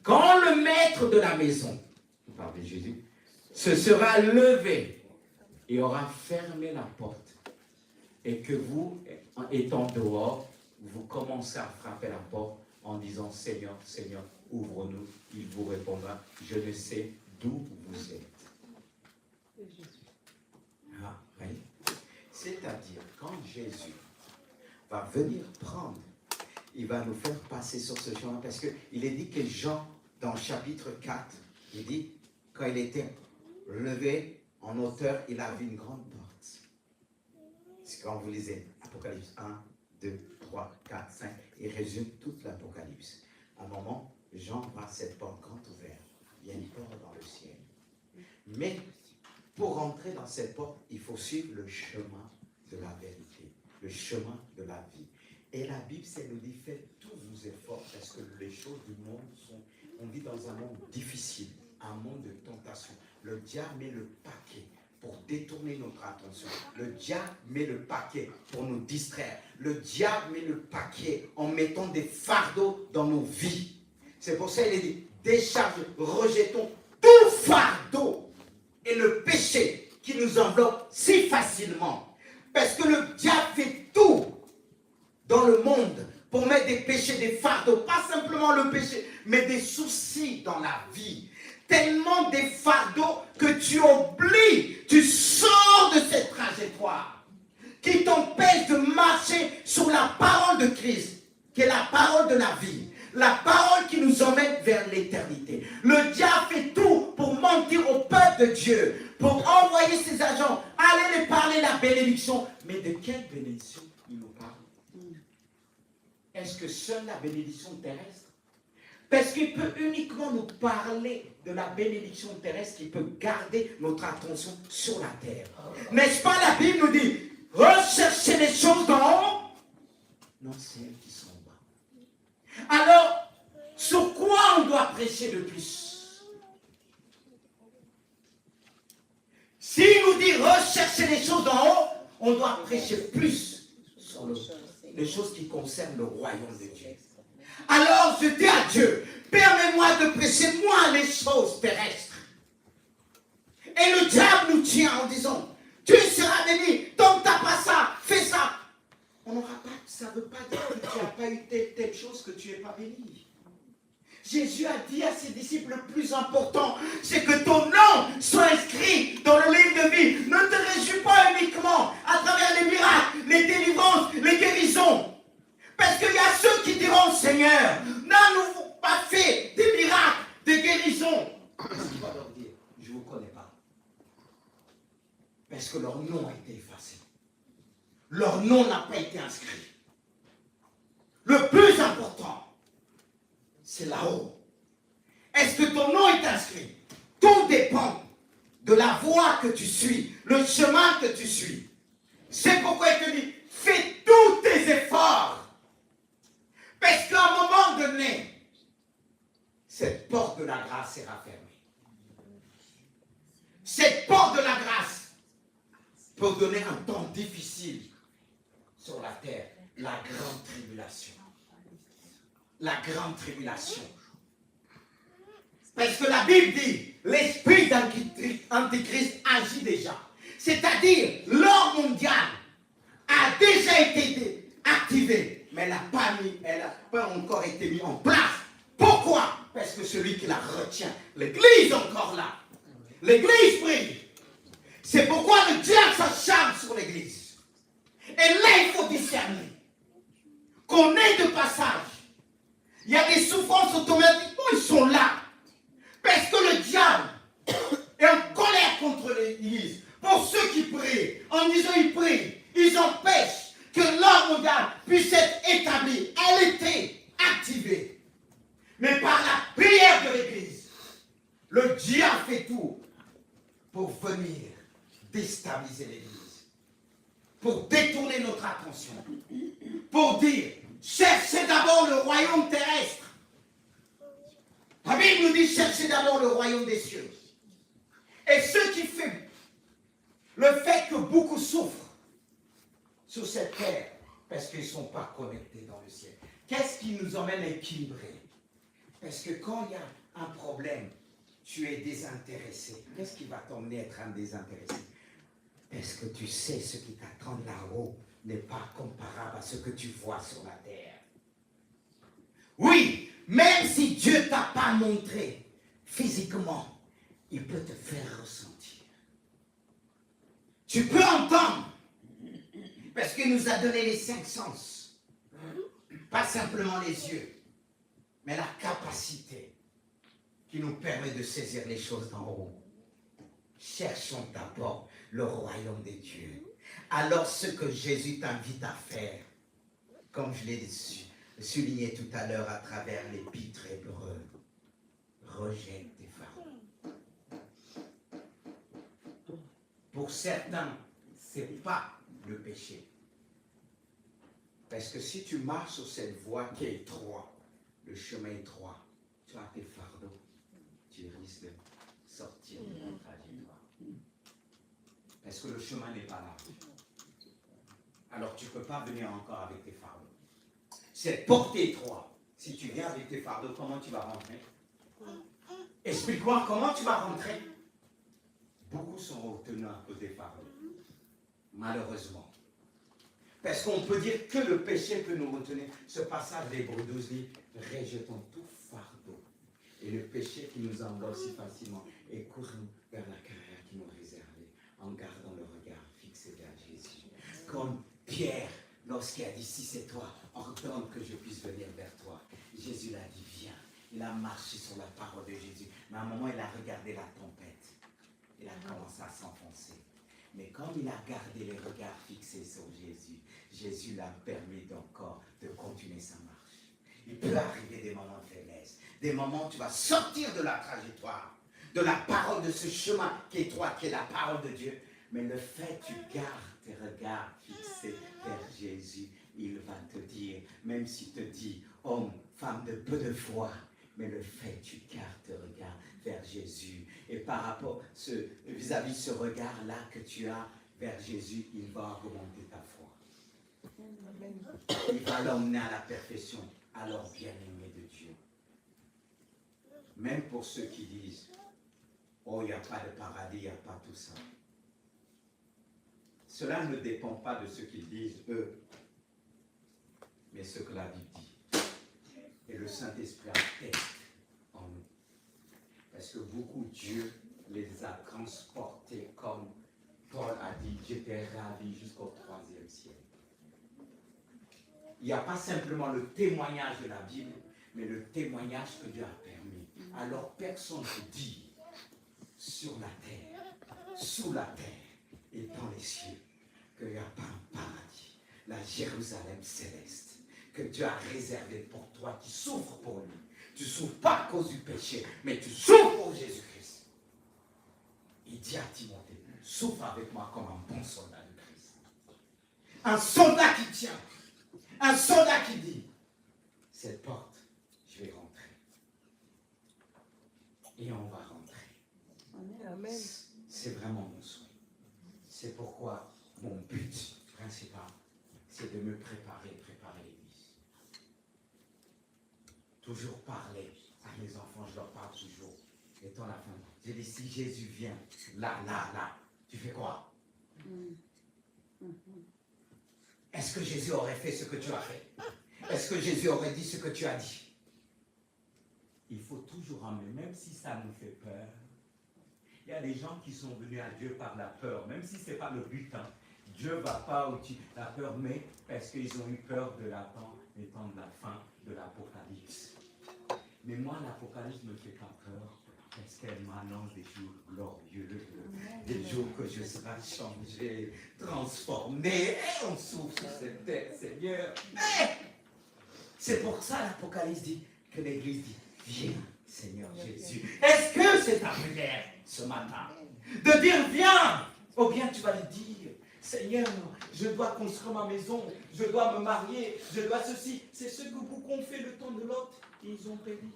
Quand le maître de la maison, vous parlez de Jésus, se sera levé et aura fermé la porte, et que vous, étant dehors, vous commencez à frapper la porte en disant, Seigneur, Seigneur, ouvre-nous. Il vous répondra, je ne sais d'où vous êtes. Ah, oui. C'est-à-dire, quand Jésus va venir prendre, il va nous faire passer sur ce chemin, parce qu'il est dit que Jean, dans le chapitre 4, il dit, quand il était levé en hauteur, il a vu une grande porte. C'est quand vous lisez Apocalypse 1, 2, 3, 4, 5, il résume toute l'Apocalypse. À un moment, Jean voit cette porte grande ouverte. Il y a une porte dans le ciel. Mais pour entrer dans cette porte, il faut suivre le chemin de la vérité, le chemin de la vie. Et la Bible, ça nous dit, faites tous vos efforts, parce que les choses du monde sont... On vit dans un monde difficile, un monde de tentation. Le diable met le paquet pour détourner notre attention. Le diable met le paquet pour nous distraire. Le diable met le paquet en mettant des fardeaux dans nos vies. C'est pour ça qu'il est dit, décharge, rejetons tout fardeau et le péché qui nous enveloppe si facilement. Parce que le diable fait tout dans le monde pour mettre des péchés, des fardeaux, pas simplement le péché, mais des soucis dans la vie. Tellement des fardeaux que tu oublies, tu sors de cette trajectoire qui t'empêche de marcher sur la parole de Christ, qui est la parole de la vie, la parole qui nous emmène vers l'éternité. Le diable fait tout pour mentir au peuple de Dieu, pour envoyer ses agents, aller les parler la bénédiction. Mais de quelle bénédiction il nous parle? Est-ce que seule la bénédiction terrestre? Parce qu'il peut uniquement nous parler de la bénédiction terrestre qui peut garder notre attention sur la terre. N'est-ce pas, la Bible nous dit, recherchez les choses d'en haut? Non, c'est elles qui sont en bas. Alors, sur quoi on doit prêcher de plus? S'il nous dit recherchez les choses d'en haut, on doit prêcher plus sur les choses qui concernent le royaume de Dieu. Alors je dis à Dieu, permets-moi de prêcher moi les choses terrestres. Et le diable nous tient en disant, tu seras béni, donc tu n'as pas ça, fais ça. On n'aura pas, ça ne veut pas dire que tu n'as pas eu telle chose que tu n'es pas béni. Jésus a dit à ses disciples, le plus important, c'est que ton nom soit inscrit dans le livre de vie. Ne te réjouis pas uniquement à travers les miracles, les délivrances, les guérisons. Parce qu'il y a ceux qui diront, Seigneur, n'a-nous pas fait des miracles, des guérisons. Qu'est-ce qu'il va leur dire? Je ne vous connais pas. Parce que leur nom a été effacé. Leur nom n'a pas été inscrit. Le plus important, c'est là-haut. Est-ce que ton nom est inscrit? Tout dépend de la voie que tu suis, le chemin que tu suis. C'est pourquoi il te dit, fais tous tes efforts. Parce qu'à un moment donné, cette porte de la grâce sera fermée. Cette porte de la grâce peut donner un temps difficile sur la terre, la grande tribulation. La grande tribulation. Parce que la Bible dit, l'esprit d'Antichrist agit déjà. C'est-à-dire, l'ordre mondial a déjà été activé, mais elle n'a pas encore été mise en place. Pourquoi? Parce que celui qui la retient, l'Église est encore là. L'Église prie. C'est pourquoi le diable s'acharne sur l'Église. Et là, il faut discerner qu'on est de passage. Il y a des souffrances automatiquement, ils sont là. Parce que le diable est en colère contre l'Église. Pour ceux qui prient, en disant ils prient, ils empêchent que l'ordre mondial puisse être établi. Elle était activée. Mais par la prière de l'Église, le diable fait tout pour venir déstabiliser l'Église. Pour détourner notre attention. Pour dire, cherchez d'abord le royaume terrestre. La Bible nous dit, cherchez d'abord le royaume des cieux. Et ce qui fait le fait que beaucoup souffrent sur cette terre, parce qu'ils ne sont pas connectés dans le ciel. Qu'est-ce qui nous emmène à équilibrer? Parce que quand il y a un problème, tu es désintéressé. Qu'est-ce qui va t'emmener à être un désintéressé? Parce que tu sais ce qui t'attend là-haut n'est pas comparable à ce que tu vois sur la terre. Oui, même si Dieu ne t'a pas montré physiquement, il peut te faire ressentir. Tu peux entendre, parce qu'il nous a donné les 5 sens. Pas simplement les yeux, mais la capacité qui nous permet de saisir les choses d'en haut. Cherchons d'abord le royaume des dieux. Alors ce que Jésus t'invite à faire, comme je l'ai souligné tout à l'heure à travers l'épître hébreu, rejette tes fardeaux. Pour certains, ce n'est pas le péché. Parce que si tu marches sur cette voie qui est étroite, le chemin étroit, tu as tes fardeaux, tu risques de sortir de la trajectoire. Parce que le chemin n'est pas large. Alors tu ne peux pas venir encore avec tes fardeaux. Cette porte est étroite. Si tu viens avec tes fardeaux, comment tu vas rentrer? Explique-moi comment tu vas rentrer. Beaucoup sont retenus à cause des fardeaux. Malheureusement. Parce qu'on peut dire que le péché peut nous retenir. Ce passage d'Hébreux 12 dit, rejetons tout fardeau et le péché qui nous envole si facilement et courons vers la carrière qui nous est réservée en gardant le regard fixé vers Jésus. Comme Pierre, lorsqu'il a dit, si c'est toi, ordonne que je puisse venir vers toi. Jésus l'a dit, viens. Il a marché sur la parole de Jésus. Mais à un moment, il a regardé la tempête. Il a commencé à s'enfoncer. Mais comme il a gardé les regards fixés sur Jésus, Jésus l'a permis encore de continuer sa marche. Il peut arriver des moments de faiblesse, des moments où tu vas sortir de la trajectoire, de la parole de ce chemin qui est étroit, qui est la parole de Dieu. Mais le fait que tu gardes tes regards fixés vers Jésus, il va te dire, même s'il te dit, homme, femme de peu de foi, mais le fait que tu gardes tes regards vers Jésus. Et par rapport vis-à-vis ce regard-là que tu as vers Jésus, il va augmenter ta foi. Il va l'emmener à la perfection, alors bien-aimé de Dieu. Même pour ceux qui disent, oh, il n'y a pas de paradis, il n'y a pas tout ça. Cela ne dépend pas de ce qu'ils disent, eux, mais ce que la Bible dit. Et le Saint-Esprit atteste en nous. Parce que beaucoup, Dieu les a transportés comme Paul a dit, j'étais ravi jusqu'au 3e ciel. Il n'y a pas simplement le témoignage de la Bible, mais le témoignage que Dieu a permis. Alors personne ne dit sur la terre, sous la terre et dans les cieux qu'il n'y a pas un paradis, la Jérusalem céleste que Dieu a réservé pour toi qui souffres pour lui. Tu ne souffres pas à cause du péché, mais tu souffres pour Jésus-Christ. Il dit à Timothée, souffre avec moi comme un bon soldat de Christ. Un soldat qui tient. Un soldat qui dit, cette porte, je vais rentrer. Et on va rentrer. Amen. C'est vraiment mon souhait. C'est pourquoi mon but principal, c'est de me préparer l'Église. Toujours parler à mes enfants, je leur parle toujours. Étant la fin, j'ai dit, si Jésus vient, là, tu fais quoi? Est-ce que Jésus aurait fait ce que tu as fait? Est-ce que Jésus aurait dit ce que tu as dit? Il faut toujours amener, même si ça nous fait peur. Il y a des gens qui sont venus à Dieu par la peur, même si ce n'est pas le but. Hein. Dieu ne va pas où la peur, mais parce qu'ils ont eu peur de la fin de l'Apocalypse. Mais moi, l'Apocalypse ne me fait pas peur, parce qu'elle m'annonce des jours glorieux, des jours que je serai changé, transformé, et on souffre sur cette terre, Seigneur. C'est pour ça l'Apocalypse dit, que l'Église dit, viens, Seigneur Jésus. Est-ce que c'est ta prière ce matin? De dire, viens, ou bien tu vas lui dire, Seigneur, je dois construire ma maison, je dois me marier, je dois ceci. C'est ce que beaucoup ont fait le temps de Lot, ils ont péri.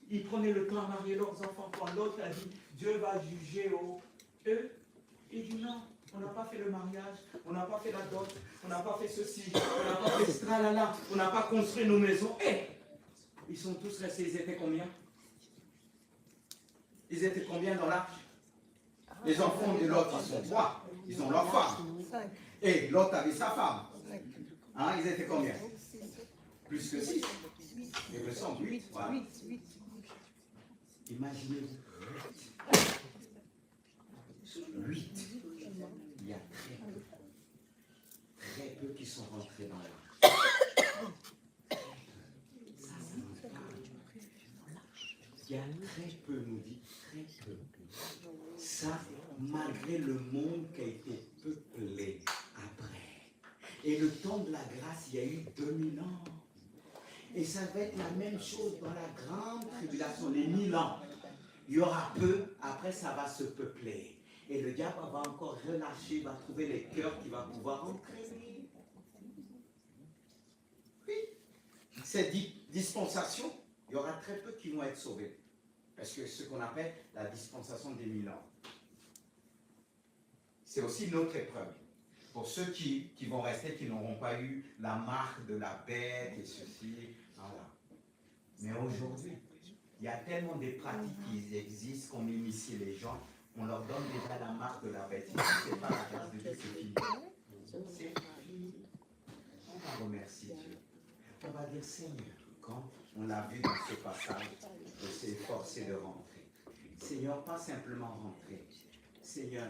Ils prenaient le temps à marier leurs enfants quand l'autre a dit, Dieu va juger eux. Il dit non, on n'a pas fait le mariage, on n'a pas fait la dot, on n'a pas fait ceci, on n'a pas fait ce tralala, on n'a pas construit nos maisons. Et ils sont tous restés, ils étaient combien? Ils étaient combien dans l'arche? Les enfants de Lot, ils sont 3, ils ont leur femme. Et Lot avait sa femme. Hein, ils étaient combien? Plus que 6. Il me semble 8. Voilà. Imaginez-vous 8. Il y a très peu qui sont rentrés dans l'arche. Ça nous parle. Il y a très peu, nous dit très peu. Ça, malgré le monde qui a été peuplé après. Et le temps de la grâce, il y a eu 2000 ans. Et ça va être la même chose dans la grande tribulation, les 1000 ans. Il y aura peu, après ça va se peupler. Et le diable va encore relâcher, va trouver les cœurs qu'il va pouvoir entraîner. Oui. Cette dispensation, il y aura très peu qui vont être sauvés. Parce que ce qu'on appelle la dispensation des 1000 ans. C'est aussi notre épreuve. Pour ceux qui vont rester, qui n'auront pas eu la marque de la bête et ceci, voilà. Mais aujourd'hui, il y a tellement de pratiques qui existent qu'on initie les gens, on leur donne déjà la marque de la bête. Si ce n'est pas la grâce de Dieu, c'est fini. dire, Seigneur, quand on l'a vu dans ce passage, on s'est efforcé de rentrer. Seigneur, pas simplement rentrer. Seigneur,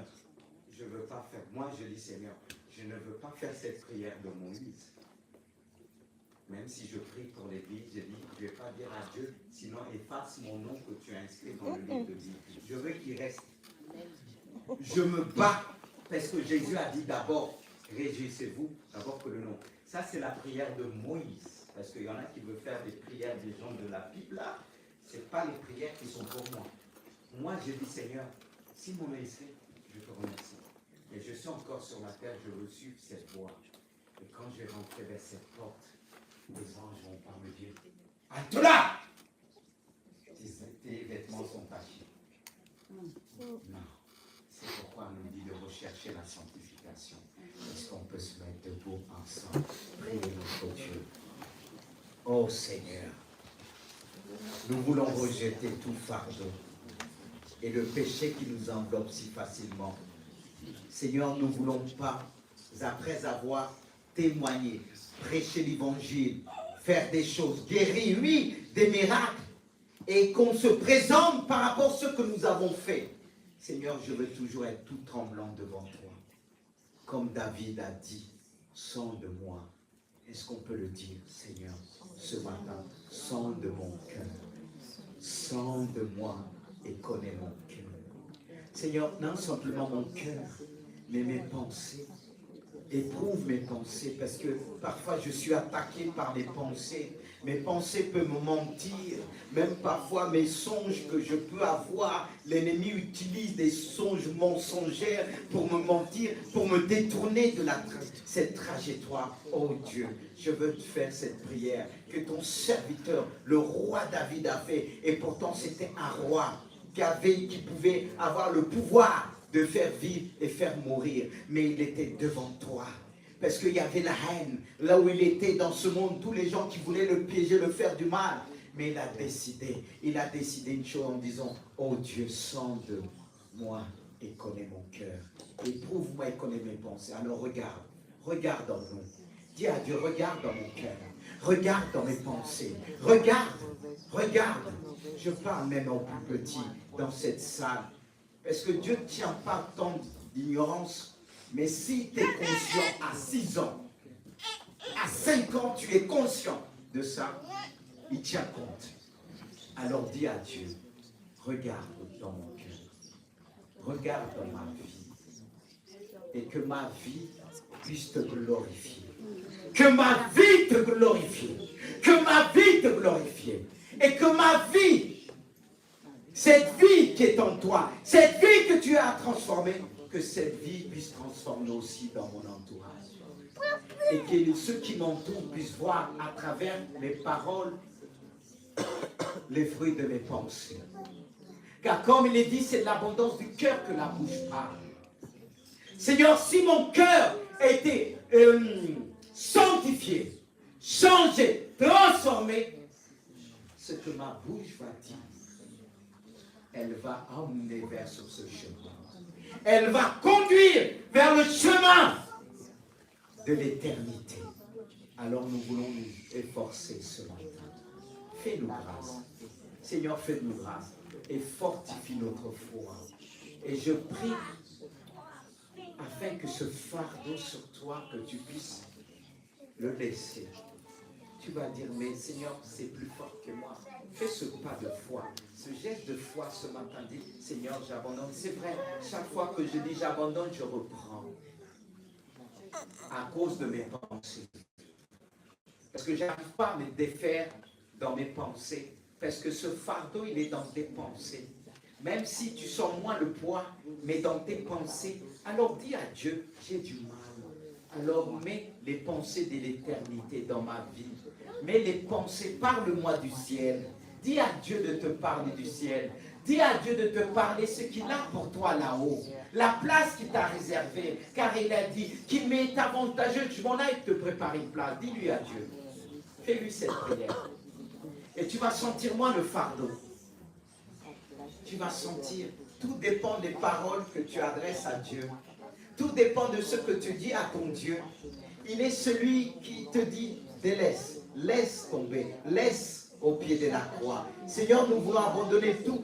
je ne veux pas faire, moi je dis Seigneur, je ne veux pas faire cette prière de Moïse. Même si je prie pour l'Église, je dis, je ne vais pas dire à Dieu, sinon efface mon nom que tu as inscrit dans le livre de vie. Je veux qu'il reste. Je me bats, parce que Jésus a dit d'abord, réjouissez-vous, d'abord que le nom. Ça, c'est la prière de Moïse. Parce qu'il y en a qui veulent faire des prières des gens de la Bible, là. Ce n'est pas les prières qui sont pour moi. Moi, j'ai dit, Seigneur, si mon nom est inscrit, je te remercie. Et je suis encore sur la terre, je veux suivre cette voie. Et quand je vais rentrer vers cette porte, les anges vont pas me dire, halte là! Tes vêtements sont tachés. Non. C'est pourquoi on nous dit de rechercher la sanctification. Est-ce qu'on peut se mettre debout ensemble? Priez notre Dieu. Oh Seigneur, nous voulons rejeter tout fardeau et le péché qui nous enveloppe si facilement. Seigneur, nous ne voulons pas, après avoir témoigné, prêcher l'évangile, faire des choses, guérir, oui, des miracles, et qu'on se présente par rapport à ce que nous avons fait. Seigneur, je veux toujours être tout tremblant devant toi. Comme David a dit, sonde-moi. Est-ce qu'on peut le dire, Seigneur, ce matin? Sonde mon cœur. Sonde-moi et connais mon cœur. Seigneur, non simplement mon cœur, mais mes pensées. Éprouve mes pensées, parce que parfois je suis attaqué par mes pensées. Mes pensées peuvent me mentir, même parfois mes songes que je peux avoir, l'ennemi utilise des songes mensongers pour me mentir, pour me détourner de cette trajectoire. Oh Dieu, je veux te faire cette prière que ton serviteur, le roi David a fait, et pourtant c'était un roi qui pouvait avoir le pouvoir de faire vivre et faire mourir, mais il était devant toi. Parce qu'il y avait la haine, là où il était dans ce monde, tous les gens qui voulaient le piéger, le faire du mal. Mais il a décidé une chose en disant, oh Dieu, sonde-moi et connais mon cœur. Éprouve-moi et connais mes pensées. Alors regarde en nous. Dis à Dieu, regarde dans mon cœur, regarde dans mes pensées, regarde. Je parle même aux plus petits dans cette salle. Parce que Dieu ne tient pas tant d'ignorance. Mais si tu es conscient à 6 ans, à 5 ans, tu es conscient de ça, il tient compte. Alors dis à Dieu, regarde dans mon cœur, regarde dans ma vie, et que ma vie puisse te glorifier. Que ma vie te glorifie. Que ma vie te glorifie. Et que ma vie, cette vie qui est en toi, cette vie que tu as transformée, que cette vie puisse transformer aussi dans mon entourage. Et que ceux qui m'entourent puissent voir à travers mes paroles les fruits de mes pensées. Car comme il est dit, c'est de l'abondance du cœur que la bouche parle. Seigneur, si mon cœur a été sanctifié, changé, transformé, ce que ma bouche va dire, elle va emmener vers sur ce chemin. Elle va conduire vers le chemin de l'éternité. Alors nous voulons nous efforcer ce matin. Fais-nous grâce. Seigneur, fais-nous grâce et fortifie notre foi. Et je prie afin que ce fardeau sur toi, que tu puisses le laisser. Tu vas dire, mais Seigneur, c'est plus fort que moi. Fais ce pas de foi, ce geste de foi ce matin. Dis, Seigneur, j'abandonne. C'est vrai, chaque fois que je dis j'abandonne, je reprends. À cause de mes pensées. Parce que je n'arrive pas à me défaire dans mes pensées. Parce que ce fardeau, il est dans tes pensées. Même si tu sens moins le poids, mais dans tes pensées, alors dis à Dieu, j'ai du mal. Alors mets les pensées de l'éternité dans ma vie. Mets les pensées, parle-moi du ciel. Dis à Dieu de te parler du ciel. Dis à Dieu de te parler ce qu'il a pour toi là-haut. La place qu'il t'a réservée. Car il a dit qu'il m'est avantageux. Je m'en aille te préparer une place. Dis-lui à Dieu. Fais-lui cette prière. Et tu vas sentir moins le fardeau. Tu vas sentir. Tout dépend des paroles que tu adresses à Dieu. Tout dépend de ce que tu dis à ton Dieu. Il est celui qui te dit, délaisse. laisse tomber, laisse au pied de la croix. Seigneur, nous voulons abandonner tout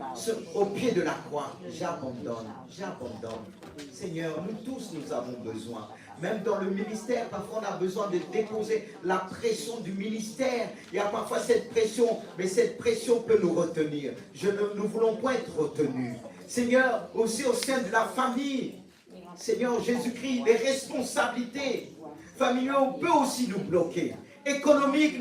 au pied de la croix. J'abandonne, j'abandonne. Seigneur, nous tous, nous avons besoin. Même dans le ministère, parfois on a besoin de déposer la pression du ministère. Il y a parfois cette pression, mais cette pression peut nous retenir. Nous ne voulons pas être retenus. Seigneur, aussi au sein de la famille, Seigneur Jésus-Christ, les responsabilités familiales peuvent aussi nous bloquer. Économiques,